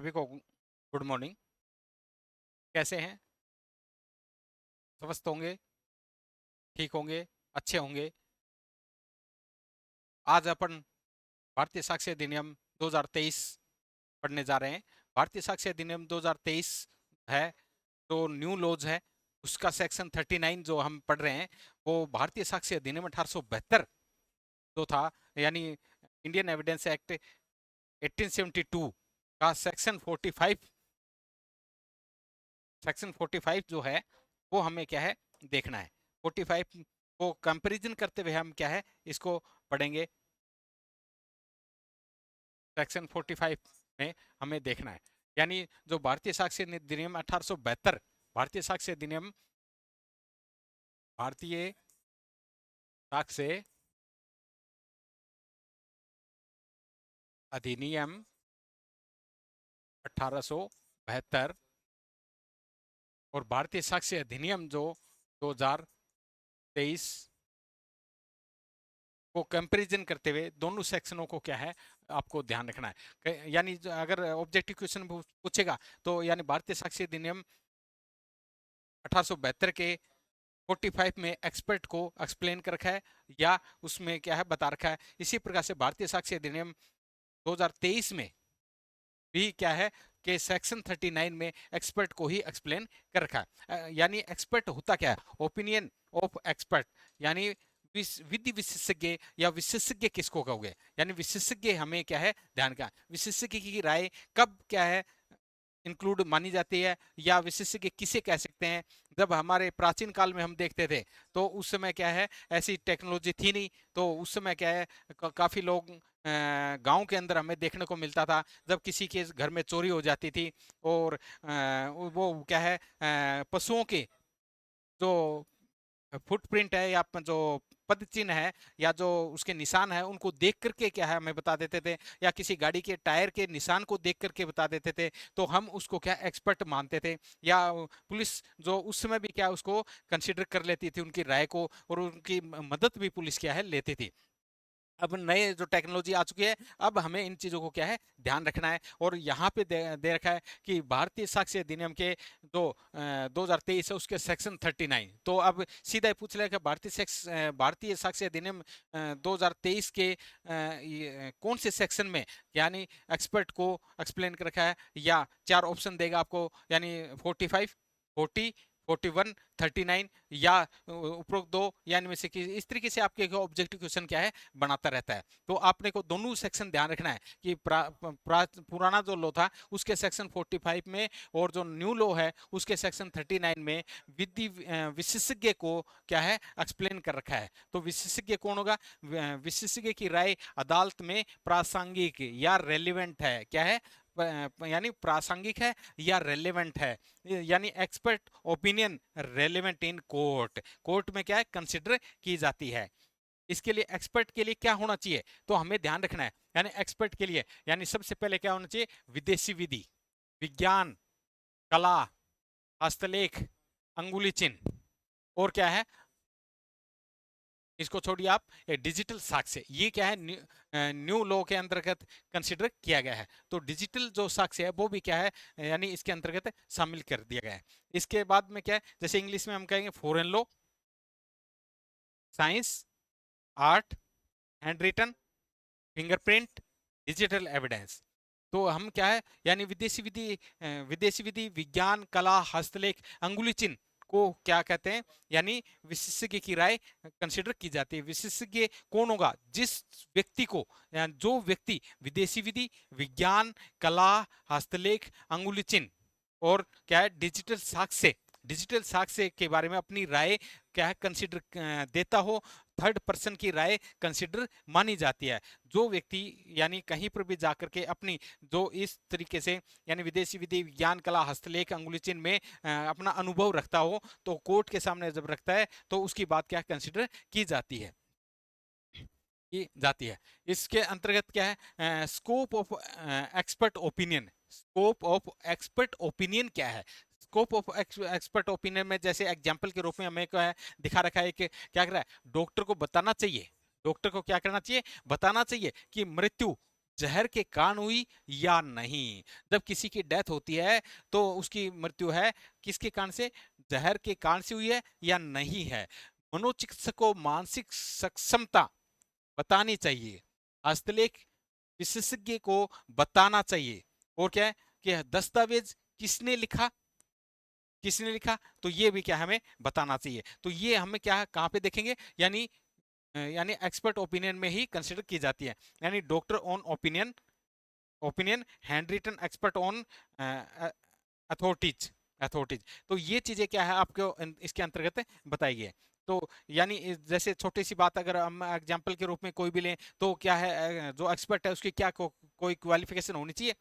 सभी को good morning. कैसे हैं? स्वस्थ होंगे, ठीक होंगे, अच्छे होंगे। आज अपन भारतीय साक्ष्य अधिनियम 2023 पढ़ने जा रहे हैं। भारतीय साक्ष्य अधिनियम 2023 है, जो न्यू लॉज है, उसका सेक्शन 39 जो हम पढ़ रहे हैं, वो भारतीय साक्ष्य अधिनियम 1872 जो था, यानी इंडियन एविडेंस एक्ट 1872 का सेक्शन 45 जो है वो हमें क्या है देखना है। 45 को कंपैरिजन करते हुए हम क्या है इसको पढ़ेंगे। सेक्शन 45 में हमें देखना है, यानी जो भारतीय साक्ष्य अधिनियम 1872, भारतीय साक्ष्य अधिनियम, भारतीय साक्ष्य अधिनियम 1872 और भारतीय साक्ष्य अधिनियम जो 2023 को कंपैरिजन करते हुए दोनों सेक्शनों को क्या है आपको ध्यान रखना है। यानी अगर ऑब्जेक्टिव क्वेश्चन पूछेगा तो यानी भारतीय साक्ष्य अधिनियम 1872 के 45 में एक्सपर्ट को एक्सप्लेन कर रखा है या उसमें क्या है बता रखा है। इसी प्रकार से भारतीय साक्ष्य अधिनियम 2023 में भी क्या है कि सेक्शन 39 में एक्सपर्ट को ही एक्सप्लेन कर रखा है। यानी एक्सपर्ट होता क्या है? ओपिनियन ऑफ एक्सपर्ट, यानी विधि विशेषज्ञ या विशेषज्ञ किसको कहोगे, यानी विशेषज्ञ हमें क्या है ध्यान का, विशेषज्ञ की राय कब क्या है इंक्लूड मानी जाती है, या विशेषज्ञ किसे कह सकते हैं। जब हमारे प्राचीन काल में हम देखते थे तो उस समय क्या है ऐसी टेक्नोलॉजी थी नहीं, तो उस समय क्या है काफी लोग गांव के अंदर हमें देखने को मिलता था जब किसी के घर में चोरी हो जाती थी और वो क्या है पशुओं के जो फुटप्रिंट है या जो पद चिन्ह है या जो उसके निशान है उनको देख करके क्या है हमें बता देते थे, या किसी गाड़ी के टायर के निशान को देख करके बता देते थे, तो हम उसको क्या एक्सपर्ट मानते थे। या पुलिस जो उस समय भी क्या उसको कंसिडर कर लेती थी उनकी राय को, और उनकी मदद भी पुलिस क्या है लेती थी। अब नए जो टेक्नोलॉजी आ चुकी है, अब हमें इन चीज़ों को क्या है ध्यान रखना है। और यहाँ पे दे रखा है कि भारतीय साक्ष्य अधिनियम के जो 2023 है उसके सेक्शन 39, तो अब सीधा ही पूछ लेगा भारतीय साक्ष्य अधिनियम 2023 के कौन से सेक्शन में यानी एक्सपर्ट को एक्सप्लेन कर रखा है, या चार ऑप्शन देगा आपको, यानी 45, 40, 41, 39 या उपरोक्त दो, यानी में से इस तरीके से आपके ऑब्जेक्टिव क्वेश्चन क्या है बनाता रहता है। तो आपने को दोनों सेक्शन ध्यान रखना है कि पुराना जो लॉ था उसके सेक्शन 45 में और जो न्यू लॉ है उसके सेक्शन 39 में विधि विशेषज्ञ को क्या है एक्सप्लेन कर रखा है। तो विशेषज्ञ कौन होगा? विशेषज्ञ की राय अदालत में प्रासंगिक या रेलिवेंट है, क्या है यानी प्रासंगिक है या रेलेवेंट है, यानी expert opinion relevant in court, court में क्या है कंसिडर की जाती है। इसके लिए एक्सपर्ट के लिए क्या होना चाहिए तो हमें ध्यान रखना है, यानी एक्सपर्ट के लिए यानी सबसे पहले क्या होना चाहिए? विदेशी विधि, विज्ञान, कला, हस्तलेख, अंगुली चिन्ह, और क्या है इसको छोड़िए आप डिजिटल साक्ष्य, ये क्या है न्यू लॉ के अंतर्गत कंसिडर किया गया है। तो डिजिटल जो साक्ष्य है वो भी क्या है यानी इसके अंतर्गत शामिल कर दिया गया है। इसके बाद में क्या है, जैसे इंग्लिश में हम कहेंगे foreign law, science, art, hand written, fingerprint, digital evidence. तो हम क्या है यानी विदेशी विधि, विज्ञान, कला, हस्तलेख, अंगुली चिन्ह को क्या कहते हैं, यानी विशेषज्ञ की राय कंसिडर की जाती है। विशेषज्ञ कौन होगा? जिस व्यक्ति को, जो व्यक्ति विदेशी विधि, विज्ञान, कला, हस्तलेख, अंगुली चिन्ह और क्या है डिजिटल साक्ष्य के बारे में अपनी राय क्या है कंसिडर देता हो, थर्ड पर्सन की राय कंसिडर मानी जाती है। जो व्यक्ति यानी कहीं पर भी जाकर के अपनी जो इस तरीके से यानी विदेशी विधि, विज्ञान, कला, हस्तलेख, अंगुली चिन्ह में अपना अनुभव रखता हो तो कोर्ट के सामने जब रखता है तो उसकी बात क्या कंसिडर की जाती है, की जाती है। इसके अंतर्गत क्या है scope of expert opinion, scope of expert opinion क्या है? स्कोप ऑफ एक्सपर्ट ओपिनियन में जैसे एग्जांपल के रूप में हमें क्या है दिखा रखा है कि क्या कर रहा है, डॉक्टर को बताना चाहिए, डॉक्टर को क्या करना चाहिए, बताना चाहिए कि मृत्यु जहर के कारण हुई या नहीं। जब किसी की डेथ होती है तो उसकी मृत्यु है किसके कारण से, जहर के कारण से हुई है या नहीं है। मनोचिकित्सक को मानसिक सक्षमता बतानी चाहिए, हस्तलेख विशेषज्ञ को बताना चाहिए। और क्या है कि दस्तावेज किसने लिखा, किसने लिखा, तो ये भी क्या हमें बताना चाहिए। तो ये हमें क्या कहाँ पे देखेंगे, यानी एक्सपर्ट ओपिनियन में ही कंसिडर की जाती है। यानी doctor on opinion, opinion hand written expert on authorities, authorities. तो ये चीजें क्या है आपको इसके अंतर्गत बताई गई है। तो यानी जैसे छोटी सी बात अगर हम एग्जांपल के रूप में कोई भी लें तो क्या है, जो एक्सपर्ट है उसकी क्या कोई क्वालिफिकेशन होनी चाहिए,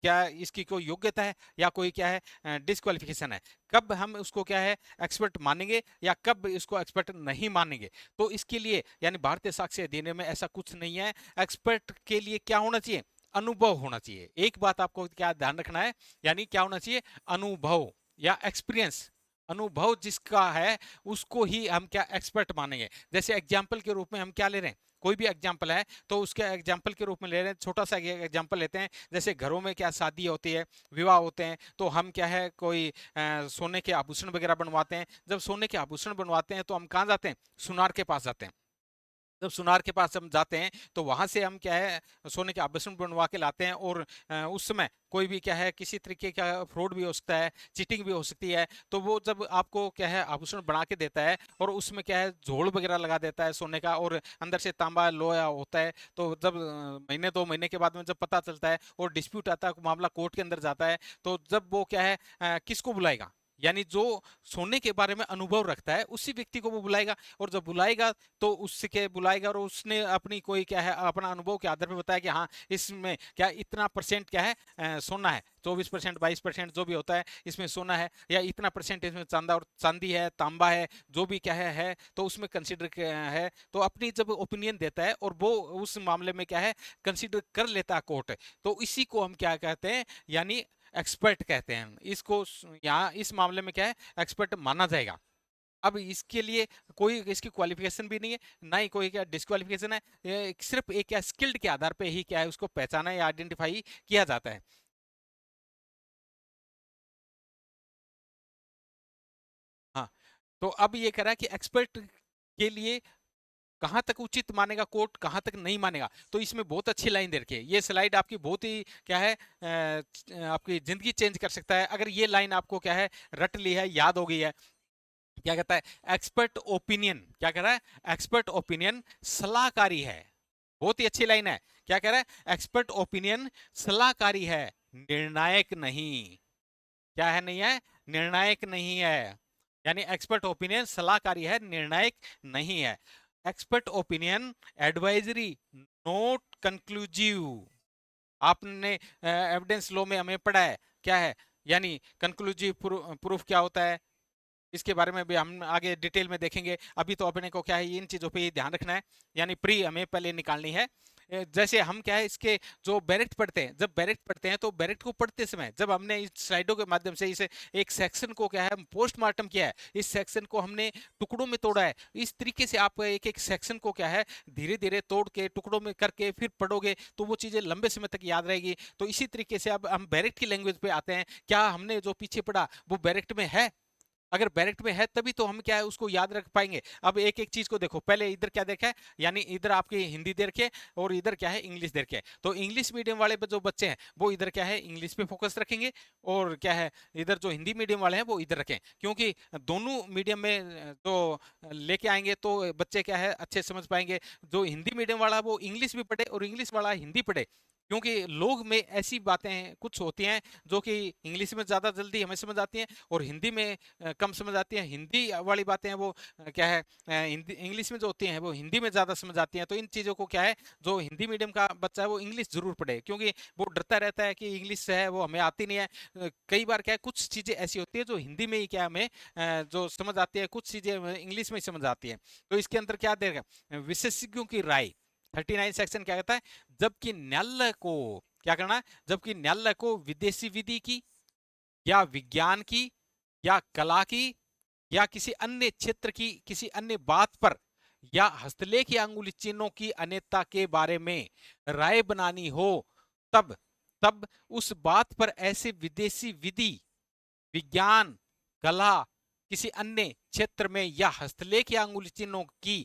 क्या इसकी कोई योग्यता है या कोई क्या है डिस्क्वालिफिकेशन है, कब हम उसको क्या है एक्सपर्ट मानेंगे या कब इसको एक्सपर्ट नहीं मानेंगे। तो इसके लिए यानी भारतीय साक्ष्य अधिनियम में ऐसा कुछ नहीं है। एक्सपर्ट के लिए क्या होना चाहिए, अनुभव होना चाहिए। एक बात आपको क्या ध्यान रखना है, यानी क्या होना चाहिए, अनुभव या एक्सपीरियंस। अनुभव जिसका है उसको ही हम क्या एक्सपर्ट मानेंगे। जैसे एग्जाम्पल के रूप में हम क्या ले रहे हैं, कोई भी एग्जाम्पल है तो उसके एग्जाम्पल के रूप में ले रहे हैं, छोटा सा एग्जाम्पल लेते हैं। जैसे घरों में क्या शादी होती है, विवाह होते हैं, तो हम क्या है कोई सोने के आभूषण वगैरह बनवाते हैं। जब सोने के आभूषण बनवाते हैं तो हम कहाँ जाते हैं, सुनार के पास जाते हैं। जब सुनार के पास हम जाते हैं तो वहां से हम क्या है सोने के आभूषण बनवा के लाते हैं। और उस समय कोई भी क्या है किसी तरीके का फ्रॉड भी हो सकता है, चीटिंग भी हो सकती है। तो वो जब आपको क्या है आभूषण बना के देता है और उसमें क्या है झोल वगैरह लगा देता है सोने का और अंदर से तांबा लोहा होता है, तो जब महीने 2 महीने के बाद में जब पता चलता है और डिस्प्यूट आता है, मामला कोर्ट के अंदर जाता है, तो जब वो क्या है किसको बुलाएगा, यानी जो सोने के बारे में अनुभव रखता है उसी व्यक्ति को वो बुलाएगा। और जब बुलाएगा तो उसके बुलाएगा और उसने अपनी कोई क्या है अपना अनुभव के आधार पर बताया कि हाँ इसमें क्या इतना परसेंट क्या है सोना है, 24%, 22% जो भी होता है इसमें सोना है, या इतना परसेंट इसमें चांदा और चांदी है, तांबा है, जो भी क्या है तो उसमें कंसिडर है। तो अपनी जब ओपिनियन देता है और वो उस मामले में क्या है कंसिडर कर लेता है कोर्ट, तो इसी को हम क्या कहते हैं, यानी एक्सपर्ट कहते हैं इसको। यहाँ इस मामले में क्या है एक्सपर्ट माना जाएगा। अब इसके लिए कोई इसकी क्वालिफिकेशन भी नहीं है, ना ही कोई क्या डिस्क्वालिफिकेशन है, सिर्फ एक क्या स्किल्ड के आधार पे ही क्या है उसको पहचाना या आइडेंटिफाई किया जाता है। हाँ, तो अब ये कह रहा है कि एक्सपर्ट के लिए कहाँ तक उचित मानेगा कोर्ट, कहाँ तक नहीं मानेगा। तो इसमें बहुत अच्छी लाइन दे रखी है, ये स्लाइड आपकी बहुत ही क्या है आपकी जिंदगी चेंज कर सकता है अगर ये लाइन आपको क्या है रट ली है, याद हो गई है। क्या कहता है, एक्सपर्ट ओपिनियन क्या कह रहा है, एक्सपर्ट ओपिनियन सलाहकारी है। बहुत ही अच्छी लाइन है। क्या कह रहा है, एक्सपर्ट ओपिनियन सलाहकारी है, निर्णायक नहीं। क्या है, नहीं है, निर्णायक नहीं है। यानी एक्सपर्ट ओपिनियन सलाहकारी है, निर्णायक नहीं है। Expert opinion advisory note conclusive. आपने एविडेंस लॉ में हमें पढ़ा है क्या है, यानी कंक्लूसिव प्रूफ क्या होता है, इसके बारे में भी हम आगे डिटेल में देखेंगे। अभी तो अपने को क्या है इन चीजों पे ही ध्यान रखना है, यानी प्री हमें पहले निकालनी है। जैसे हम क्या है इसके जो बैरेक्ट पढ़ते हैं, जब बैरेक्ट पढ़ते हैं तो बैरेक्ट को पढ़ते समय जब हमने इस स्लाइडों के माध्यम से इसे एक सेक्शन को क्या है पोस्टमार्टम किया है, इस सेक्शन को हमने टुकड़ों में तोड़ा है। इस तरीके से आप एक एक सेक्शन को क्या है धीरे धीरे तोड़ के टुकड़ों में करके फिर पढ़ोगे तो वो चीजें लंबे समय तक याद रहेगी। तो इसी तरीके से अब हम बैरेक्ट की लैंग्वेज पे आते हैं, क्या हमने जो पीछे पढ़ा वो बैरेक्ट में है, अगर बैरेक्ट में है तभी तो हम क्या है उसको याद रख पाएंगे। अब एक एक चीज को देखो, पहले इधर क्या देखा है, यानी इधर आपकी हिंदी दे रखे और इधर क्या है इंग्लिश दे रखे। तो इंग्लिश मीडियम वाले जो बच्चे हैं वो इधर क्या है इंग्लिश पे फोकस रखेंगे, और क्या है इधर जो हिंदी मीडियम वाले हैं वो इधर रखें, क्योंकि दोनों मीडियम में जो लेके आएंगे तो बच्चे क्या है अच्छे समझ पाएंगे। जो हिंदी मीडियम वाला वो इंग्लिश भी पढ़े और इंग्लिश वाला हिंदी पढ़े, क्योंकि लोग में ऐसी बातें कुछ होती हैं जो कि इंग्लिश में ज़्यादा जल्दी हमें समझ आती हैं और हिंदी में कम समझ आती हैं। हिंदी वाली बातें हैं वो क्या है हिंदी इंग्लिश में जो होती हैं वो हिंदी में ज़्यादा समझ आती हैं। तो इन चीज़ों को क्या है जो हिंदी मीडियम का बच्चा है वो इंग्लिश ज़रूर पढ़े, क्योंकि वो डरता रहता है कि इंग्लिश है वो हमें आती नहीं है। कई बार क्या है कुछ चीज़ें ऐसी होती है जो हिंदी में ही क्या हमें जो समझ आती है, कुछ चीज़ें इंग्लिश में ही समझ आती हैं। तो इसके अंदर क्या देगा, विशेषज्ञों की राय 39 सेक्शन क्या कहता है, जबकि न्यायालय को क्या करना है, जबकि न्यायालय को विदेशी विधि की या विज्ञान की या कला की या किसी अन्य क्षेत्र की किसी अन्य बात पर या हस्तलेख या अंगुली चिन्हों की अनेकता के बारे में राय बनानी हो तब तब उस बात पर ऐसे विदेशी विधि, विज्ञान, कला, किसी अन्य क्षेत्र में या हस्तलेख या अंगुली चिन्हों की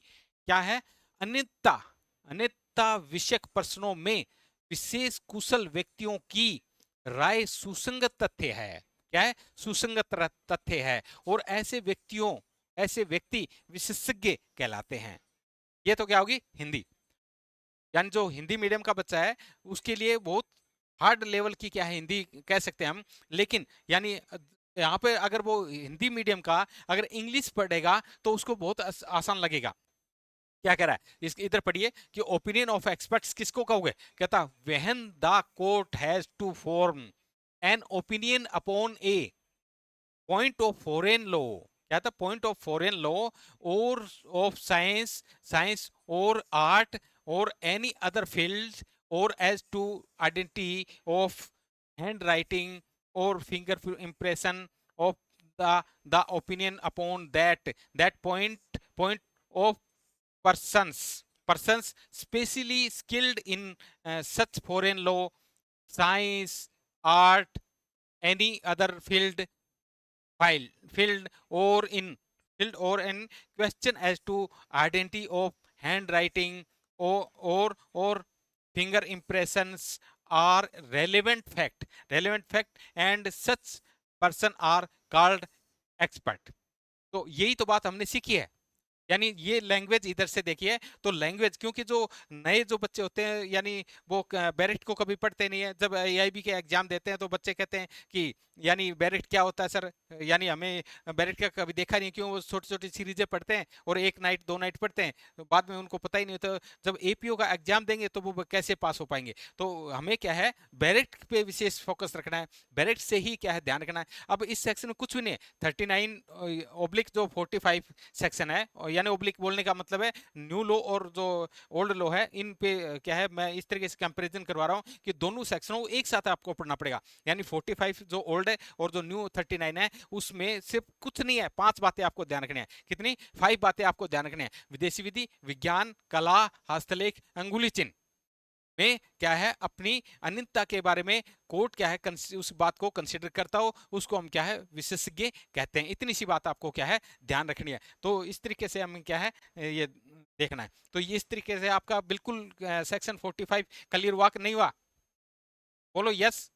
क्या है अन्यता अन्यता विषयक प्रश्नों में विशेष कुशल व्यक्तियों की राय सुसंगत तथ्य है। क्या है? सुसंगत तथ्य है। और ऐसे व्यक्ति विशेषज्ञ कहलाते हैं। ये तो क्या होगी हिंदी, यानी जो हिंदी मीडियम का बच्चा है उसके लिए बहुत हार्ड लेवल की क्या है हिंदी कह सकते हैं हम। लेकिन यानी यहाँ पे अगर वो हिंदी मीडियम का अगर इंग्लिश पढ़ेगा तो उसको बहुत आसान लगेगा। क्या कह रहा है इस इधर पढ़िए कि ओपिनियन ऑफ एक्सपर्ट्स किसको कहोगे? कहता when the court has to form an opinion upon a point of foreign law. क्या था? पॉइंट ऑफ फॉरेन लॉ और ऑफ साइंस और आर्ट और एनी अदर फील्ड और as to identity of hand writing और finger impression of the opinion upon that point of persons specially skilled in such foreign law, science, art, any other file filled or in filled or in question as to identity of handwriting or finger impressions are relevant fact and such person are called expert। तो यही तो बात हमने सीखी है। यानी ये language इधर से देखिए तो लैंग्वेज, क्योंकि जो नए जो बच्चे होते हैं यानी वो बैरिट को कभी पढ़ते नहीं है। जब एआईबी के एग्जाम देते हैं तो बच्चे कहते हैं कि यानी बैरिट क्या होता है सर, यानी हमें बैरिट का कभी देखा नहीं, क्यों? वो छोटी छोटी सीरीजें पढ़ते हैं और एक नाइट दो नाइट पढ़ते हैं, तो बाद में उनको पता ही नहीं होता। जब एपीओ का एग्जाम देंगे तो वो कैसे पास हो पाएंगे? तो हमें क्या है बैरिट पे विशेष फोकस रखना है, बैरिट से ही क्या है ध्यान रखना है। अब इस सेक्शन में कुछ भी नहीं है। 39 जो 45 सेक्शन है, और यानी ओब्लिक बोलने का मतलब है न्यू लॉ और जो ओल्ड लॉ है इन पे क्या है मैं इस तरीके से कंपैरिजन करवा रहा हूं कि दोनों सेक्शनों को एक साथ आपको पढ़ना पड़ेगा। यानी 45 जो ओल्ड है और जो न्यू 39 है उसमें सिर्फ कुछ नहीं है, 5 बातें आपको ध्यान रखनी है। कितनी? 5 बातें आपको ध्यान रखनी है। विदेशी विधि, विज्ञान, कला, हस्तलेख, अंगुली चिन्ह में क्या है अपनी अनित्यता के बारे में कोर्ट क्या है उस बात को कंसिडर करता हो, उसको हम क्या है विशेषज्ञ कहते हैं। इतनी सी बात आपको क्या है ध्यान रखनी है। तो इस तरीके से हमें क्या है ये देखना है। तो ये इस तरीके से आपका बिल्कुल सेक्शन 45 क्लियर हुआ कि नहीं हुआ? बोलो यस।